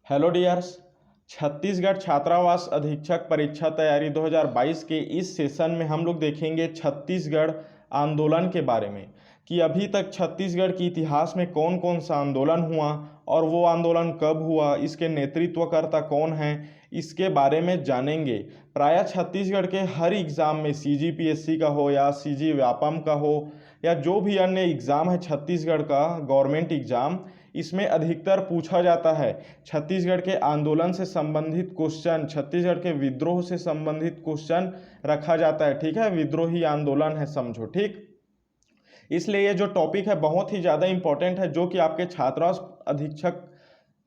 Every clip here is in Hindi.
Hello dears. छत्तीसगढ़ छात्रावास अधीक्षक परीक्षा तैयारी 2022 के इस सेशन में हम लोग देखेंगे छत्तीसगढ़ आंदोलन के बारे में कि अभी तक छत्तीसगढ़ के इतिहास में कौन कौन सा आंदोलन हुआ और वो आंदोलन कब हुआ, इसके नेतृत्वकर्ता कौन हैं, इसके बारे में जानेंगे। प्रायः छत्तीसगढ़ के हर एग्ज़ाम में सीजीपीएससी का हो या सीजी व्यापम का हो या जो भी अन्य एग्ज़ाम है छत्तीसगढ़ का गवर्नमेंट एग्ज़ाम, इसमें अधिकतर पूछा जाता है छत्तीसगढ़ के आंदोलन से संबंधित क्वेश्चन, छत्तीसगढ़ के विद्रोह से संबंधित क्वेश्चन रखा जाता है। ठीक है, विद्रोही आंदोलन है समझो। ठीक, इसलिए ये जो टॉपिक है बहुत ही ज़्यादा इम्पोर्टेंट है, जो कि आपके छात्रावास अधीक्षक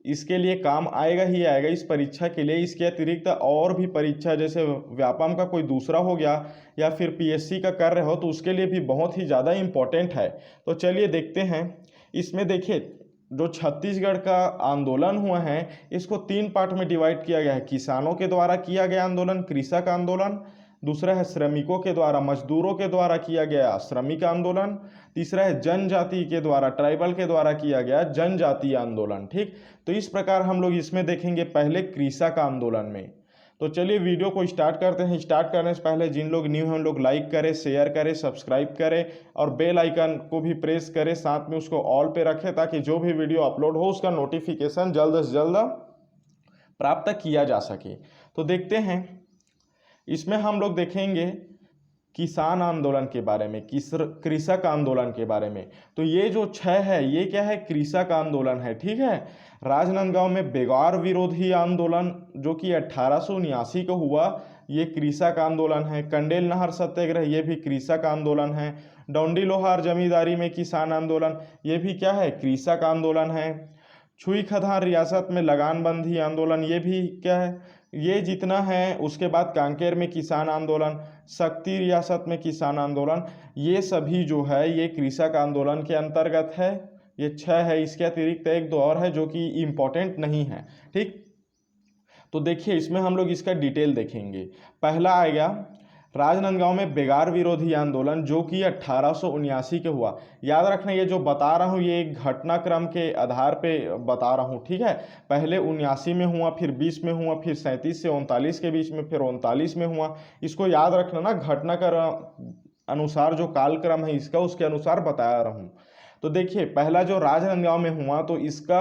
इसके लिए काम आएगा ही आएगा इस परीक्षा के लिए। इसके अतिरिक्त और भी परीक्षा जैसे व्यापम का कोई दूसरा हो गया या फिर पीएससी का कर रहे हो तो उसके लिए भी बहुत ही ज़्यादा इम्पोर्टेंट है। तो चलिए देखते हैं। इसमें देखिए, जो छत्तीसगढ़ का आंदोलन हुआ है इसको 3 पार्ट में डिवाइड किया गया है। किसानों के द्वारा किया गया आंदोलन कृषक आंदोलन, दूसरा है श्रमिकों के द्वारा मजदूरों के द्वारा किया गया श्रमिक आंदोलन, तीसरा है जनजाति के द्वारा ट्राइबल के द्वारा किया गया जनजातीय आंदोलन। ठीक, तो इस प्रकार हम लोग इसमें देखेंगे पहले कृषक आंदोलन में। तो चलिए वीडियो को स्टार्ट करते हैं। स्टार्ट करने से पहले जिन लोग न्यू हैं उन लोग लाइक करें, शेयर करें, सब्सक्राइब करें और बेल आइकन को भी प्रेस करें, साथ में उसको ऑल पे रखें ताकि जो भी वीडियो अपलोड हो उसका नोटिफिकेशन जल्द से जल्द प्राप्त किया जा सके। तो देखते हैं, इसमें हम लोग देखेंगे किसान आंदोलन के बारे में, कृषक आंदोलन के बारे में। तो ये जो 6 है ये क्या है, कृषक आंदोलन है। ठीक है, राजनांदगांव में बेगार विरोधी आंदोलन जो कि 1879 को हुआ, ये कृषक आंदोलन है। कंडेल नहर सत्याग्रह ये भी कृषक आंदोलन है। डौंडी लोहार जमींदारी में किसान आंदोलन ये भी क्या है, कृषक आंदोलन है। छुई खदान रियासत में लगानबंदी आंदोलन ये भी क्या है, ये जितना है। उसके बाद कांकेर में किसान आंदोलन, शक्ति रियासत में किसान आंदोलन, ये सभी जो है ये कृषक आंदोलन के अंतर्गत है। ये 6 है। इसके अतिरिक्त एक दो और है जो कि इम्पोर्टेंट नहीं है। ठीक, तो देखिए इसमें हम लोग इसका डिटेल देखेंगे। पहला आएगा राजनांदगांव में बेगार विरोधी आंदोलन जो कि 1879 के हुआ। याद रखना ये जो बता रहा हूँ ये एक घटनाक्रम के आधार पे बता रहा हूँ। ठीक है, पहले 79 में हुआ, फिर 20 में हुआ, फिर 37 से 39 के बीच में, फिर 39 में हुआ। इसको याद रखना ना, घटनाक्रम अनुसार जो कालक्रम है इसका उसके अनुसार बताया रहा हूँ। तो देखिए पहला जो राजनांदगांव में हुआ तो इसका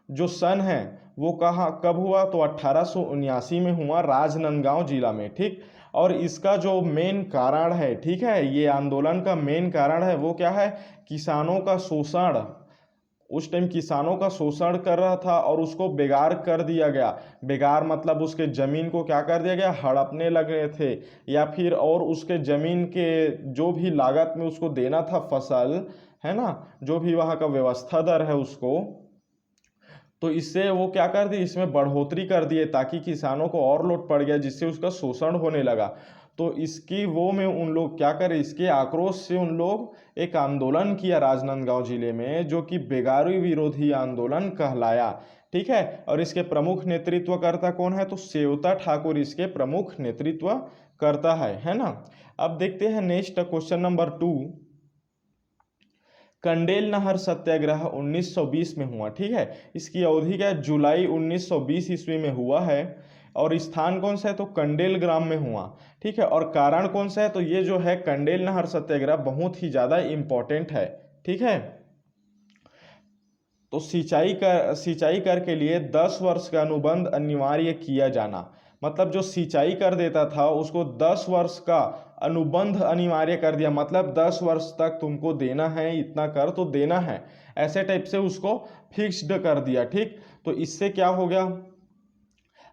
जो सन है वो कहाँ कब हुआ, तो 1879 में हुआ राजनांदगांव जिला में। ठीक, और इसका जो मेन कारण है, ठीक है, ये आंदोलन का मेन कारण है वो क्या है, किसानों का शोषण। उस टाइम किसानों का शोषण कर रहा था और उसको बेगार कर दिया गया। बेगार मतलब उसके ज़मीन को क्या कर दिया गया, हड़पने लग रहे थे, या फिर और उसके ज़मीन के जो भी लागत में उसको देना था फसल, है ना, जो भी वहाँ का व्यवस्था दर है उसको, तो इससे वो क्या कर दी, इसमें बढ़ोतरी कर दिए ताकि किसानों को और लोड पड़ गया जिससे उसका शोषण होने लगा। तो इसकी वो में उन लोग क्या करे, इसके आक्रोश से उन लोग एक आंदोलन किया राजनांदगांव जिले में जो कि बेगारी विरोधी आंदोलन कहलाया। ठीक है, और इसके प्रमुख नेतृत्वकर्ता कौन है, तो सेवता ठाकुर इसके प्रमुख नेतृत्व करता है ना। अब देखते हैं नेक्स्ट क्वेश्चन नंबर 2। कंडेल नहर सत्याग्रह 1920 में हुआ। ठीक है, इसकी अवधि क्या है, जुलाई 1920 ईस्वी में हुआ है और स्थान कौन सा है, तो कंडेल ग्राम में हुआ। ठीक है, और कारण कौन सा है, तो ये जो है कंडेल नहर सत्याग्रह बहुत ही ज़्यादा इम्पोर्टेंट है। ठीक है, तो सिंचाई कर के लिए 10 वर्ष का अनुबंध अनिवार्य किया जाना, मतलब जो सिंचाई कर देता था उसको 10 वर्ष का अनुबंध अनिवार्य कर दिया, मतलब 10 वर्ष तक तुमको देना है, इतना कर तो देना है, ऐसे टाइप से उसको फिक्स्ड कर दिया। ठीक, तो इससे क्या हो गया,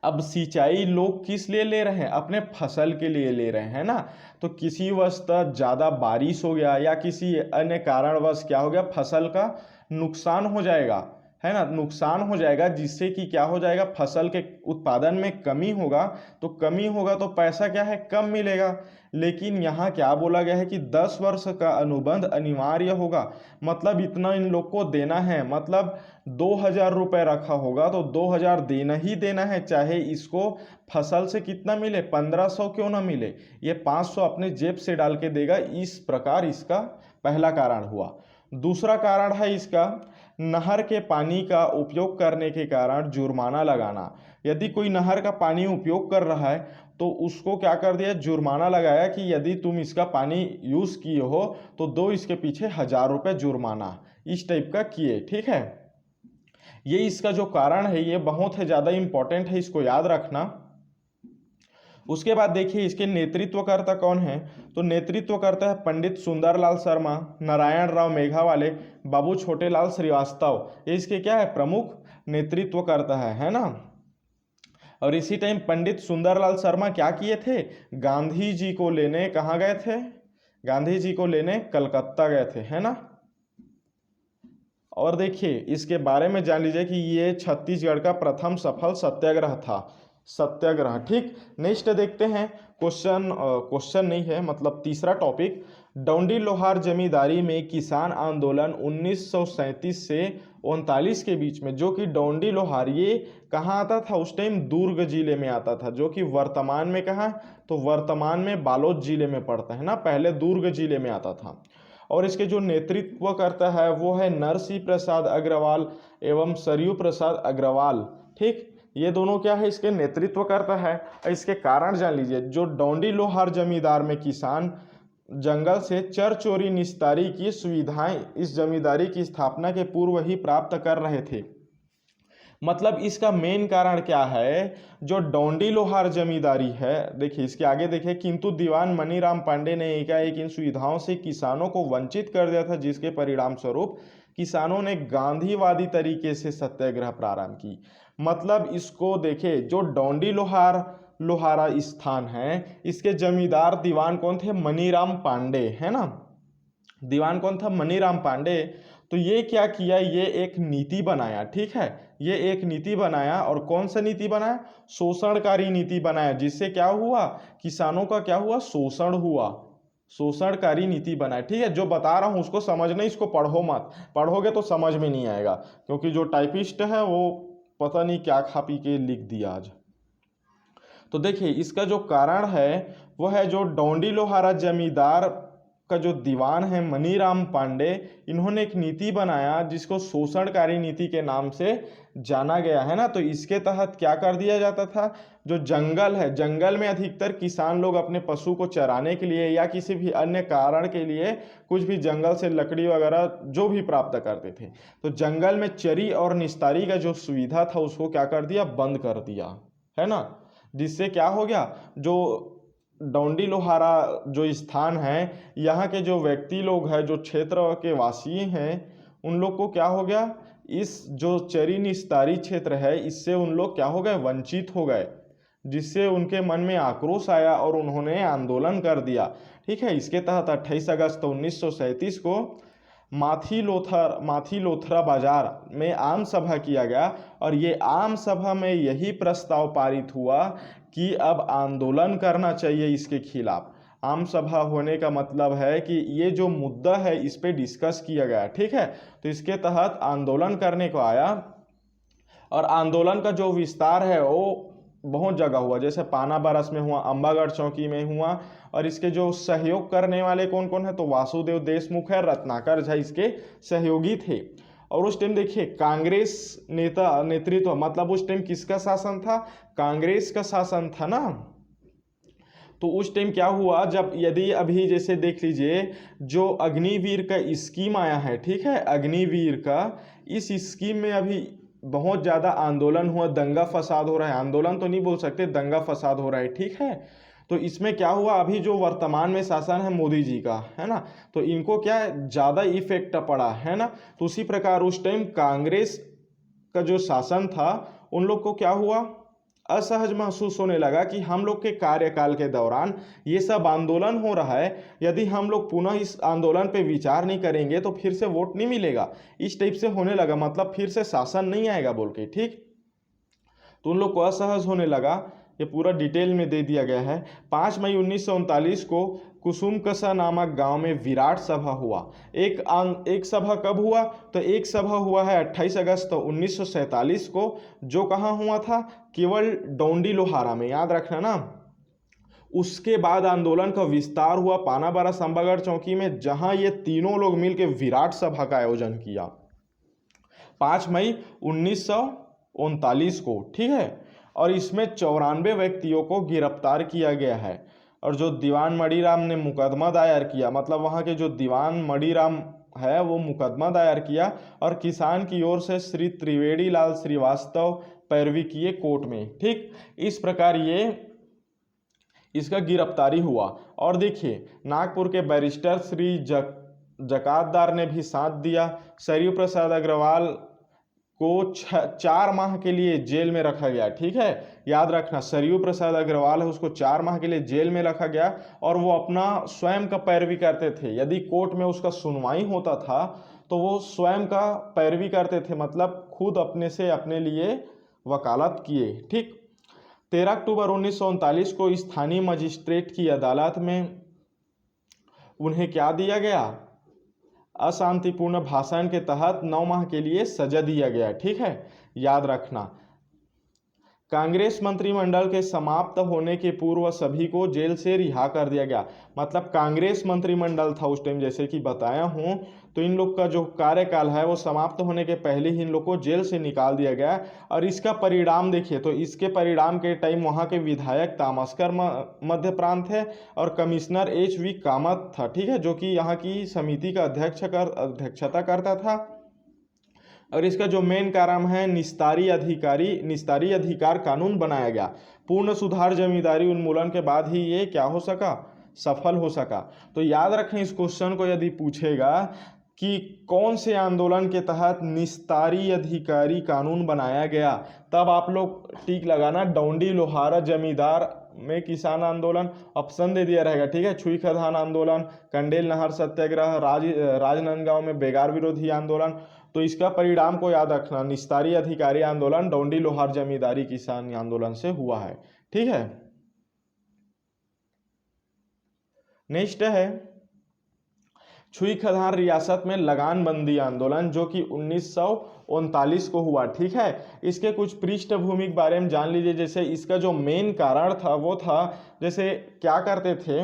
अब सिंचाई लोग किस लिए ले रहे हैं, अपने फसल के लिए ले रहे हैं ना। तो किसी वक्त ज़्यादा बारिश हो गया या किसी अन्य कारणवश क्या हो गया, फसल का नुकसान हो जाएगा, है ना, नुकसान हो जाएगा, जिससे कि क्या हो जाएगा, फसल के उत्पादन में कमी होगा। तो कमी होगा तो पैसा क्या है, कम मिलेगा। लेकिन यहाँ क्या बोला गया है कि 10 वर्ष का अनुबंध अनिवार्य होगा, मतलब इतना इन लोग को देना है, मतलब 2000 रुपये रखा होगा तो 2000 देना ही देना है, चाहे इसको फसल से कितना मिले, 1500 क्यों ना मिले, ये 500 अपने जेब से डाल के देगा। इस प्रकार इसका पहला कारण हुआ। दूसरा कारण है इसका नहर के पानी का उपयोग करने के कारण जुर्माना लगाना। यदि कोई नहर का पानी उपयोग कर रहा है तो उसको क्या कर दिया, जुर्माना लगाया कि यदि तुम इसका पानी यूज़ किए हो तो दो इसके पीछे 1000 रुपये जुर्माना, इस टाइप का किए। ठीक है, ये इसका जो कारण है ये बहुत ही ज़्यादा इम्पोर्टेंट है, इसको याद रखना। उसके बाद देखिए इसके नेतृत्वकर्ता कौन है, तो नेतृत्वकर्ता है पंडित सुंदरलाल शर्मा, नारायण राव मेघावाले, बाबू छोटेलाल श्रीवास्तव। ये इसके क्या है, प्रमुख नेतृत्वकर्ता है ना। और इसी टाइम पंडित सुंदरलाल शर्मा क्या किए थे, गांधी जी को लेने कहाँ गए थे, गांधी जी को लेने कलकत्ता गए थे, है ना। और देखिए इसके बारे में जान लीजिए कि ये छत्तीसगढ़ का प्रथम सफल सत्याग्रह था, सत्याग्रह। ठीक, नेक्स्ट देखते हैं क्वेश्चन नहीं है, मतलब तीसरा टॉपिक, डोंडी लोहार जमींदारी में किसान आंदोलन 1937 से 39 के बीच में, जो कि डोंडी लोहार ये कहाँ आता था उस टाइम, दुर्ग जिले में आता था, जो कि वर्तमान में कहाँ, तो वर्तमान में बालोद जिले में पड़ता है ना, पहले दुर्ग जिले में आता था। और इसके जो नेतृत्व करता है वो है नरसिंह प्रसाद अग्रवाल एवं सरयू प्रसाद अग्रवाल। ठीक, ये दोनों क्या है, इसके नेतृत्व करता है। इसके कारण जान लीजिए, जो डोंडी लोहार जमींदार में किसान जंगल से चर चोरी निस्तारी की सुविधाएं इस जमींदारी की स्थापना के पूर्व ही प्राप्त कर रहे थे। मतलब इसका मेन कारण क्या है, जो डोंडी लोहार जमींदारी है, देखिए इसके आगे देखिए, किंतु दीवान मनीराम पांडे ने एकाएक इन सुविधाओं से किसानों को वंचित कर दिया था, जिसके परिणाम स्वरूप किसानों ने गांधीवादी तरीके से सत्याग्रह प्रारंभ की। मतलब इसको देखे, जो डोंडी लोहारा स्थान है, इसके जमींदार दीवान कौन थे, मनीराम पांडे, है ना। दीवान कौन था, मनीराम पांडे। तो ये क्या किया, ये एक नीति बनाया। ठीक है, ये एक नीति बनाया, और कौन सा नीति बनाया, शोषणकारी नीति बनाया, जिससे क्या हुआ, किसानों का क्या हुआ, शोषण हुआ, शोषणकारी नीति बनाया। ठीक है, जो बता रहा हूँ उसको समझना, इसको पढ़ो मत, पढ़ोगे तो समझ में नहीं आएगा, क्योंकि जो टाइपिस्ट है वो पता नहीं क्या खा पी के लिख दिया आज। तो देखिए इसका जो कारण है वो है, जो डोंडी लोहारा जमींदार का जो दीवान है मनीराम पांडे, इन्होंने एक नीति बनाया जिसको शोषणकारी नीति के नाम से जाना गया है ना। तो इसके तहत क्या कर दिया जाता था, जो जंगल है, जंगल में अधिकतर किसान लोग अपने पशु को चराने के लिए या किसी भी अन्य कारण के लिए कुछ भी जंगल से लकड़ी वगैरह जो भी प्राप्त करते थे, तो जंगल में चरी और निस्तारी का जो सुविधा था उसको क्या कर दिया, बंद कर दिया, है ना। जिससे क्या हो गया, जो डोंडी लोहारा जो स्थान है, यहाँ के जो व्यक्ति लोग हैं, जो क्षेत्र के वासी हैं, उन लोग को क्या हो गया, इस जो चरी निस्तारी क्षेत्र है इससे उन लोग क्या हो गए, वंचित हो गए, जिससे उनके मन में आक्रोश आया और उन्होंने आंदोलन कर दिया। ठीक है, इसके तहत 28 अगस्त 1937 को माथी लोथरा बाजार में आम सभा किया गया, और ये आम सभा में यही प्रस्ताव पारित हुआ कि अब आंदोलन करना चाहिए इसके खिलाफ। आम सभा होने का मतलब है कि ये जो मुद्दा है इस पे डिस्कस किया गया। ठीक है, तो इसके तहत आंदोलन करने को आया, और आंदोलन का जो विस्तार है वो बहुत जगह हुआ, जैसे पाना बरस में हुआ, अंबागढ़ चौकी में हुआ। और इसके जो सहयोग करने वाले कौन कौन है, तो वासुदेव देशमुख है, रत्नाकर झा इसके सहयोगी थे। और उस टाइम देखिए कांग्रेस नेतृत्व, मतलब उस टाइम किसका शासन था, कांग्रेस का शासन था ना। तो उस टाइम क्या हुआ, जब यदि अभी जैसे देख लीजिए, जो अग्निवीर का स्कीम आया है, ठीक है, अग्निवीर का, इस स्कीम में अभी बहुत ज़्यादा आंदोलन हुआ, दंगा फसाद हो रहा है, आंदोलन तो नहीं बोल सकते, दंगा फसाद हो रहा है। ठीक है, तो इसमें क्या हुआ, अभी जो वर्तमान में शासन है मोदी जी का, है ना, तो इनको क्या ज़्यादा इफेक्ट पड़ा, है ना। तो उसी प्रकार उस टाइम कांग्रेस का जो शासन था, उन लोग को क्या हुआ, असहज महसूस होने लगा कि हम लोग के कार्यकाल के दौरान ये सब आंदोलन हो रहा है, यदि हम लोग पुनः इस आंदोलन पे विचार नहीं करेंगे तो फिर से वोट नहीं मिलेगा, इस टाइप से होने लगा, मतलब फिर से शासन नहीं आएगा बोल के। ठीक, तो उन लोग को असहज होने लगा, ये पूरा डिटेल में दे दिया गया है। 5 मई 1939 को कुसुमकसा नामक गांव में विराट सभा हुआ। एक सभा कब हुआ, तो एक सभा हुआ है 28 अगस्त 1947 को, जो कहाँ हुआ था, केवल डोंडी लोहारा में, याद रखना ना। उसके बाद आंदोलन का विस्तार हुआ पानाबारा संबागढ़ चौकी में, जहां ये तीनों लोग मिलकर विराट सभा का आयोजन किया। 5 मई 1939 को, ठीक है। और इसमें 94 व्यक्तियों को गिरफ्तार किया गया है। और जो दीवान मणिराम ने मुकदमा दायर किया, मतलब वहाँ के जो दीवान मणिराम है वो मुकदमा दायर किया, और किसान की ओर से श्री त्रिवेणी लाल श्रीवास्तव पैरवी किए कोर्ट में, ठीक। इस प्रकार ये इसका गिरफ्तारी हुआ। और देखिए नागपुर के बैरिस्टर श्री जकातदार ने भी साथ दिया। सरयू प्रसाद अग्रवाल को 4 माह के लिए जेल में रखा गया, ठीक है। याद रखना, सरयू प्रसाद अग्रवाल है, उसको 4 माह के लिए जेल में रखा गया। और वो अपना स्वयं का पैरवी करते थे। यदि कोर्ट में उसका सुनवाई होता था तो वो स्वयं का पैरवी करते थे, मतलब खुद अपने से अपने लिए वकालत किए, ठीक। 13 अक्टूबर 1939 को स्थानीय मजिस्ट्रेट की अदालत में उन्हें क्या दिया गया, अशांतिपूर्ण भाषण के तहत 9 माह के लिए सजा दिया गया, ठीक है। याद रखना, कांग्रेस मंत्रिमंडल के समाप्त होने के पूर्व सभी को जेल से रिहा कर दिया गया। मतलब कांग्रेस मंत्रिमंडल था उस टाइम, जैसे कि बताया हूं, तो इन लोग का जो कार्यकाल है वो समाप्त होने के पहले ही इन लोग को जेल से निकाल दिया गया। और इसका परिणाम देखिए, तो इसके परिणाम के टाइम वहां के विधायक तामस्कर मध्य प्रांत थे और कमिश्नर HV कामत था, ठीक है, जो कि यहाँ की समिति का अध्यक्षता करता था। और इसका जो मेन कारण है, निस्तारी अधिकार कानून बनाया गया। पूर्ण सुधार जमींदारी उन्मूलन के बाद ही ये क्या हो सका, सफल हो सका। तो याद रखें इस क्वेश्चन को, यदि पूछेगा कि कौन से आंदोलन के तहत निस्तारी अधिकारी कानून बनाया गया, तब आप लोग टिक लगाना, डौंडी लोहारा जमींदार में किसान आंदोलन, ऑप्शन दे दिया रहेगा, ठीक है। छुई खदान आंदोलन, कंडेल नहर सत्याग्रह, राजनांदगांव में बेगार विरोधी आंदोलन। तो इसका परिणाम को याद रखना, निस्तारी अधिकारी आंदोलन डौंडी लोहार जमींदारी किसान आंदोलन से हुआ है, ठीक है। नेक्स्ट है छुई खदान रियासत में लगान बंदी आंदोलन, जो कि 1939 को हुआ, ठीक है। इसके कुछ पृष्ठभूमि के बारे में जान लीजिए। जैसे इसका जो मेन कारण था वो था, जैसे क्या करते थे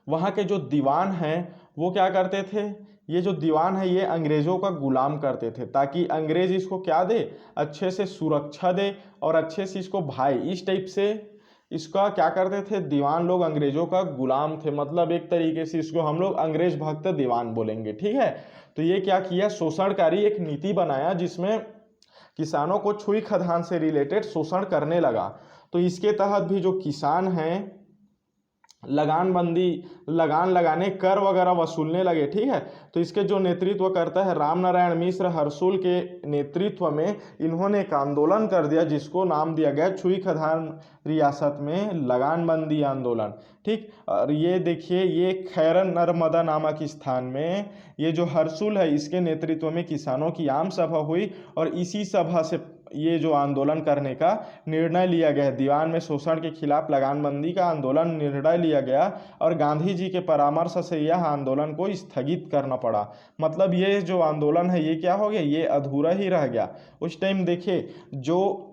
वहाँ के जो दीवान हैं वो क्या करते थे, ये जो दीवान है ये अंग्रेज़ों का गुलाम करते थे, ताकि अंग्रेज इसको क्या दे, अच्छे से सुरक्षा दे और अच्छे से इसको भाई, इस टाइप से इसका क्या करते थे, दीवान लोग अंग्रेजों का गुलाम थे। मतलब एक तरीके से इसको हम लोग अंग्रेज भक्त दीवान बोलेंगे, ठीक है। तो ये क्या किया, शोषणकारी एक नीति बनाया जिसमें किसानों को छुई खदान से रिलेटेड शोषण करने लगा। तो इसके तहत भी जो किसान हैं लगान लगाने, कर वगैरह वसूलने लगे, ठीक है। तो इसके जो नेतृत्व करता है राम नारायण मिश्र हरसुल के नेतृत्व में इन्होंने एक आंदोलन कर दिया जिसको नाम दिया गया छुई खदान रियासत में लगान बंदी आंदोलन, ठीक। और ये देखिए, ये खैरन नर्मदा नामक स्थान में ये जो हरसुल है इसके नेतृत्व में किसानों की आम सभा हुई और इसी सभा से ये जो आंदोलन करने का निर्णय लिया गया। दीवान में शोषण के खिलाफ लगानबंदी का आंदोलन निर्णय लिया गया और गांधी जी के परामर्श से यह आंदोलन को स्थगित करना पड़ा। मतलब ये जो आंदोलन है ये क्या हो गया, ये अधूरा ही रह गया। उस टाइम देखिए जो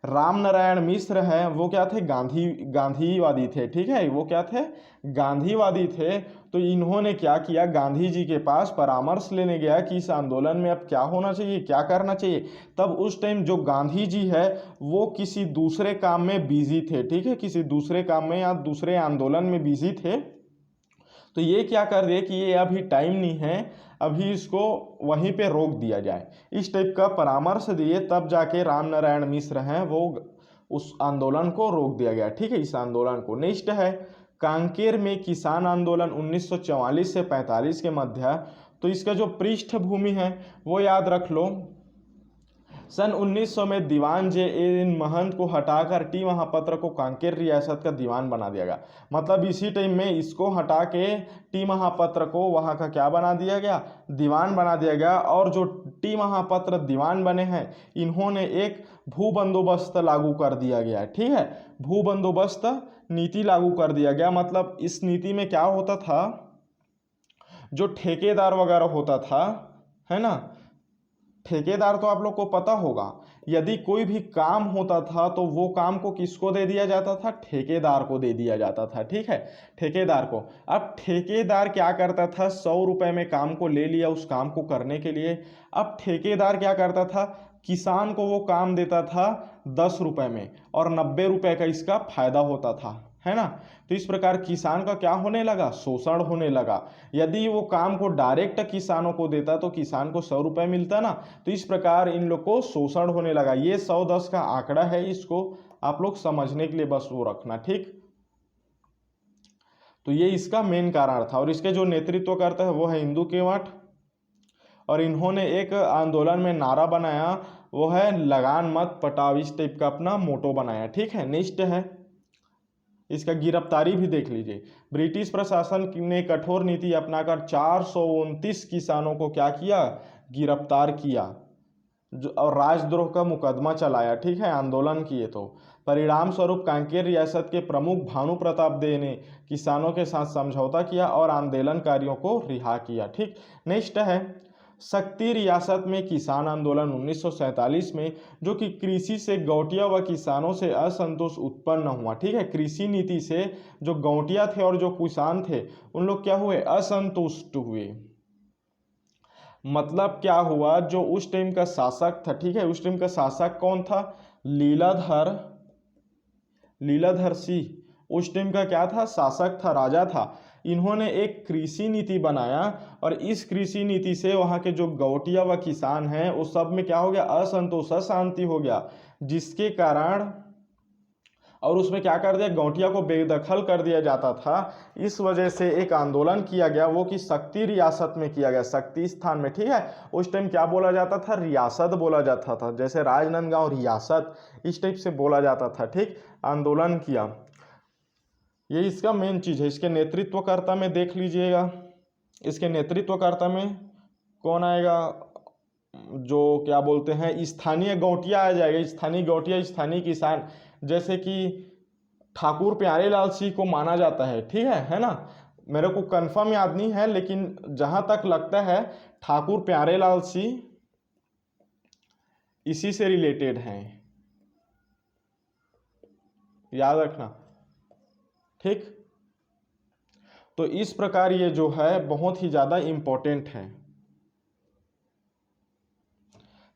राम नारायण मिश्र हैं वो क्या थे, गांधीवादी थे, ठीक है। वो क्या थे, गांधीवादी थे। तो इन्होंने क्या किया, गांधी जी के पास परामर्श लेने गया कि इस आंदोलन में अब क्या होना चाहिए, क्या करना चाहिए। तब उस टाइम जो गांधी जी है वो किसी दूसरे काम में बिजी थे, ठीक है, किसी दूसरे काम में या दूसरे आंदोलन में बिजी थे। तो ये क्या कर दिए कि ये अभी टाइम नहीं है, अभी इसको वहीं पे रोक दिया जाए, इस टाइप का परामर्श दिए। तब जाके राम नारायण मिश्र हैं वो उस आंदोलन को रोक दिया गया, ठीक है, इस आंदोलन को। नेक्स्ट है कांकेर में किसान आंदोलन 1944 से 45 के मध्य। तो इसका जो पृष्ठभूमि है वो याद रख लो। सन 1900 में दीवान जे.एन. महंत को हटाकर टी महापात्र को कांकेर रियासत का दीवान बना दिया गया। मतलब इसी टाइम में इसको हटा के टी महापात्र को वहाँ का क्या बना दिया गया, दीवान बना दिया गया। और जो टी महापात्र दीवान बने हैं इन्होंने एक भू बंदोबस्त लागू कर दिया गया, ठीक है, भू बंदोबस्त नीति लागू कर दिया गया। मतलब इस नीति में क्या होता था, जो ठेकेदार वगैरह होता था, है ना, ठेकेदार तो आप लोग को पता होगा, यदि कोई भी काम होता था तो वो काम को किसको दे दिया जाता था? ठेकेदार को दे दिया जाता था, ठीक है, ठेकेदार को। अब ठेकेदार क्या करता था? 100 रुपए में काम को ले लिया उस काम को करने के लिए। अब ठेकेदार क्या करता था? किसान को वो काम देता था 10 रुपए में और 90 रुपए का इसका फायदा होता था, है ना। तो इस प्रकार किसान का क्या होने लगा? शोषण होने लगा। यदि वो काम को डायरेक्ट किसानों को देता तो किसान को 100 रुपए मिलता ना। तो इस प्रकार इन लोग को शोषण होने लगा। ये 110 का आंकड़ा है, इसको आप लोग समझने के लिए बस वो रखना, ठीक। तो ये इसका मेन कारण था। और इसके जो नेतृत्व करता है वो है इंदु केवट, और इन्होंने एक आंदोलन में नारा बनाया, वो है लगान मत पटाओ, इस टाइप का अपना मोटो बनाया, ठीक है। नेक्स्ट है इसका गिरफ्तारी भी देख लीजिए। ब्रिटिश प्रशासन ने कठोर नीति अपनाकर 429 किसानों को क्या किया? गिरफ्तार किया और राजद्रोह का मुकदमा चलाया, ठीक है, आंदोलन किए तो। परिणाम स्वरूप कांकेर रियासत के प्रमुख भानु प्रताप दे ने किसानों के साथ समझौता किया और आंदोलनकारियों को रिहा किया, ठीक। नेक्स्ट है शक्ति रियासत में किसान आंदोलन 1947 में, जो कि कृषि से गौटिया व किसानों से असंतोष उत्पन्न हुआ, ठीक है। कृषि नीति से जो गौटिया थे और जो किसान थे उन लोग क्या हुए? असंतुष्ट हुए। मतलब क्या हुआ? जो उस टाइम का शासक था, ठीक है, उस टाइम का शासक कौन था? लीलाधर सिंह उस टाइम का क्या था? शासक था, राजा था। इन्होंने एक कृषि नीति बनाया और इस कृषि नीति से वहाँ के जो गौटिया व किसान हैं उस सब में क्या हो गया? असंतोष, अशांति हो गया, जिसके कारण और उसमें क्या कर दिया? गौटिया को बेदखल कर दिया जाता था। इस वजह से एक आंदोलन किया गया, वो कि शक्ति रियासत में किया गया, शक्ति स्थान में, ठीक है। उस टाइम क्या बोला जाता था? रियासत बोला जाता था, जैसे राजनांदगांव रियासत, इस टाइप से बोला जाता था, ठीक। आंदोलन किया, ये इसका मेन चीज है। इसके नेतृत्वकर्ता में देख लीजिएगा, इसके नेतृत्वकर्ता में कौन आएगा? जो क्या बोलते हैं, स्थानीय गौटिया आ जाएगा, स्थानीय गौटिया, स्थानीय किसान, जैसे कि ठाकुर प्यारेलाल सिंह को माना जाता है, ठीक है ना। मेरे को कंफर्म याद नहीं है, लेकिन जहां तक लगता है ठाकुर प्यारेलाल सिंह इसी से रिलेटेड हैं, याद रखना, ठीक। तो इस प्रकार ये जो है बहुत ही ज्यादा इंपॉर्टेंट है,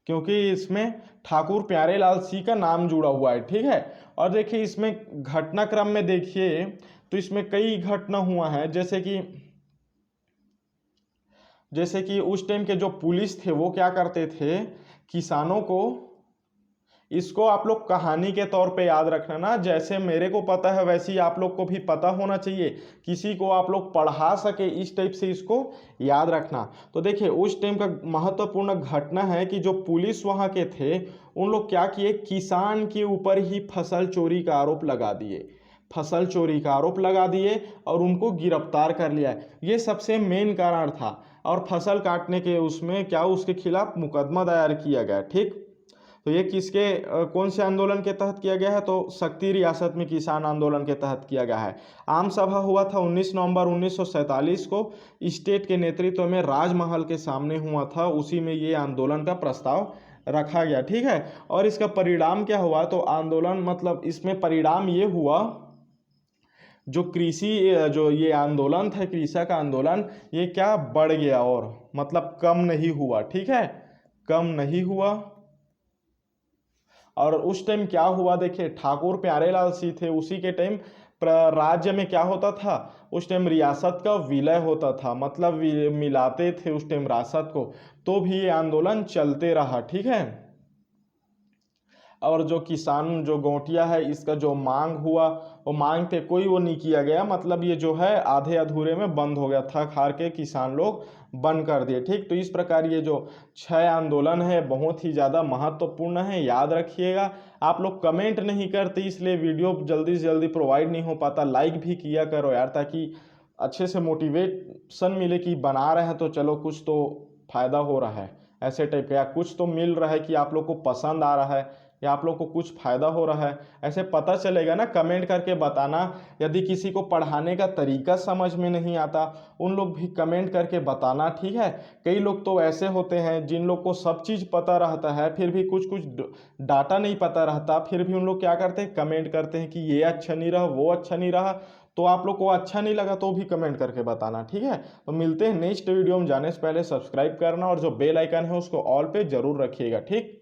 क्योंकि इसमें ठाकुर प्यारेलाल सिंह का नाम जुड़ा हुआ है, ठीक है। और देखिए इसमें घटनाक्रम में देखिए तो इसमें कई घटना हुआ है, जैसे कि उस टाइम के जो पुलिस थे वो क्या करते थे? किसानों को, इसको आप लोग कहानी के तौर पे याद रखना ना, जैसे मेरे को पता है वैसे ही आप लोग को भी पता होना चाहिए, किसी को आप लोग पढ़ा सके, इस टाइप से इसको याद रखना। तो देखिए उस टाइम का महत्वपूर्ण घटना है कि जो पुलिस वहाँ के थे उन लोग क्या किए? किसान के ऊपर ही फसल चोरी का आरोप लगा दिए, फसल चोरी का आरोप लगा दिए और उनको गिरफ्तार कर लिया। ये सबसे मेन कारण था। और फसल काटने के उसमें क्या उसके खिलाफ मुकदमा दायर किया गया, ठीक। तो ये किसके कौन से आंदोलन के तहत किया गया है? तो शक्ति रियासत में किसान आंदोलन के तहत किया गया है। आम सभा हुआ था 19 नवंबर 1947 को, स्टेट के नेतृत्व में राजमहल के सामने हुआ था, उसी में ये आंदोलन का प्रस्ताव रखा गया, ठीक है। और इसका परिणाम क्या हुआ? तो आंदोलन मतलब इसमें परिणाम ये हुआ, जो ये आंदोलन था, कृषक आंदोलन, ये क्या बढ़ गया और मतलब कम नहीं हुआ, ठीक है, कम नहीं हुआ। और उस टाइम क्या हुआ? देखिए ठाकुर प्यारेलाल सिंह थे, उसी के टाइम राज्य में क्या होता था? उस टाइम रियासत का विलय होता था, मतलब मिलाते थे उस टाइम रियासत को, तो भी ये आंदोलन चलते रहा, ठीक है। और जो किसान जो गौटिया है इसका जो मांग हुआ वो मांग पे कोई वो नहीं किया गया, मतलब ये जो है आधे अधूरे में बंद हो गया था, खार के किसान लोग बंद कर दिए, ठीक। तो इस प्रकार ये जो 6 आंदोलन है बहुत ही ज़्यादा महत्वपूर्ण है, याद रखिएगा। आप लोग कमेंट नहीं करते इसलिए वीडियो जल्दी से जल्दी प्रोवाइड नहीं हो पाता। लाइक भी किया करो यार, ताकि अच्छे से मोटिवेशन मिले कि बना रहे हैं तो चलो कुछ तो फायदा हो रहा है, ऐसे टाइप का, या कुछ तो मिल रहा है कि आप लोग को पसंद आ रहा है, या आप लोग को कुछ फ़ायदा हो रहा है, ऐसे पता चलेगा ना। कमेंट करके बताना। यदि किसी को पढ़ाने का तरीका समझ में नहीं आता, उन लोग भी कमेंट करके बताना, ठीक है। कई लोग तो ऐसे होते हैं जिन लोग को सब चीज़ पता रहता है, फिर भी कुछ कुछ डाटा नहीं पता रहता, फिर भी उन लोग क्या करते हैं, कमेंट करते हैं कि ये अच्छा नहीं रहा, वो अच्छा नहीं रहा। तो आप लोग को अच्छा नहीं लगा तो भी कमेंट करके बताना, ठीक है। तो मिलते हैं नेक्स्ट वीडियो में। जाने से पहले सब्सक्राइब करना और जो बेल आइकन है उसको ऑल पे जरूर रखिएगा, ठीक।